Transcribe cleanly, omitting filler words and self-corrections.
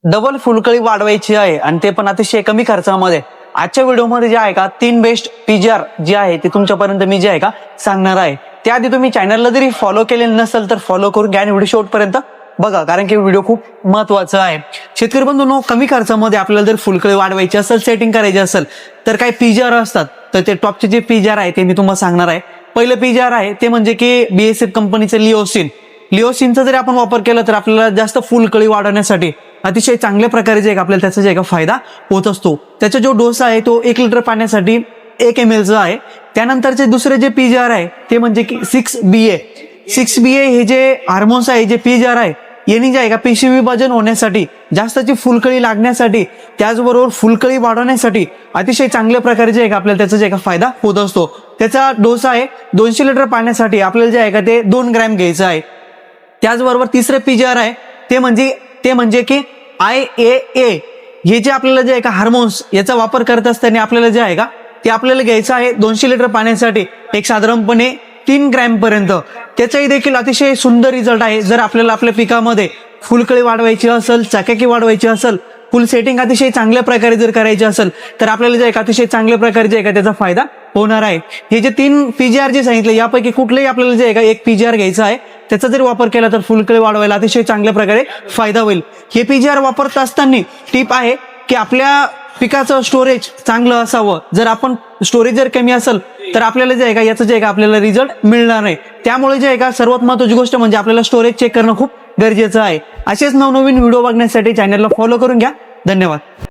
Double फुलकळी वाढवायची आहे आणि ते पण अतिशय कमी खर्चामध्ये. आजच्या व्हिडिओमध्ये जे आहे का 3 बेस्ट पीजीआर जे आहे ते तुमच्यापर्यंत मी जे आहे का सांगणार आहे. त्याआधी तुम्ही चॅनलला जरी फॉलो केलेलं नसेल तर फॉलो करून घ्या आणि व्हिडिओ शेवटपर्यंत बघा, कारण की व्हिडिओ खूप महत्वाचा आहे. शेतकरी बंधूंनो, कमी खर्चामध्ये आपल्याला जर फुलकळी वाढवायची असेल, सेटिंग करायची असेल तर काही पीजीआर असतात. तर ते टॉपचे जे पीजीआर आहे ते मी तुम्हाला सांगणार आहे. पहिलं पीजीआर आहे ते म्हणजे की बीएसएफ कंपनीचं लिओसिनचा जरी आपण वापर केला तर आपल्याला जास्त फुलकळी वाढवण्यासाठी अतिशय चांगल्या प्रकारे जे आपल्याला त्याचा जे फायदा होत असतो. त्याचा जो डोस आहे तो 1 लिटर पाण्यासाठी 1 ml चा आहे. त्यानंतरचे दुसरे जे पीजीआर आहे ते म्हणजे की 6BA हे जे हार्मोन्स आहे, जे पीजीआर आहे, यांनी जे आहे का पेशी विभाजन होण्यासाठी, जास्तची फुलकळी लागण्यासाठी, त्याचबरोबर फुलकळी वाढवण्यासाठी अतिशय चांगल्या प्रकारे जे आहे का आपल्याला त्याचा जे फायदा होत असतो. त्याचा डोस आहे 200 लिटर पाण्यासाठी आपल्याला जे आहे का ते 2 ग्रॅम घ्यायचं आहे. त्याचबरोबर तिसरे पीजीआर आहे ते म्हणजे की IAA हे जे आपल्याला जे आहे का हार्मोन्स याचा वापर करत असताना आपल्याला जे आहे का ते आपल्याला घ्यायचं आहे 200 लिटर पाण्यासाठी एक साधारणपणे 3 ग्रॅम पर्यंत. त्याचाही देखील अतिशय सुंदर रिझल्ट आहे. जर आपल्याला आपल्या पिकामध्ये फुलकळी वाढवायची असेल, चकाकी वाढवायची असेल, फुल सेटिंग अतिशय चांगल्या प्रकारे जर करायची असेल तर आपल्याला जे आहे का अतिशय चांगल्या प्रकारे जे आहे का त्याचा फायदा होणार आहे. हे जे 3 पीजीआर जे सांगितले यापैकी कुठलेही आपल्याला जे आहे का एक पीजीआर घ्यायचा आहे. त्याचा जर वापर केला तर फुलकळी वाढवायला अतिशय चांगल्या प्रकारे फायदा होईल. हे पीजीआर वापरत असताना टिप आहे की आपल्या पिकाचं स्टोरेज चांगलं असावं. जर आपण स्टोरेज जर कमी असेल तर आपल्याला जे आहे का याचं जे आहे का आपल्याला रिझल्ट मिळणार नाही. त्यामुळे जे आहे का सर्वात महत्त्वाची गोष्ट म्हणजे आपल्याला स्टोरेज चेक करणं खूप गरजेचं आहे. असेच नवनवीन व्हिडिओ बघण्यासाठी चॅनलला फॉलो करून घ्या. धन्यवाद.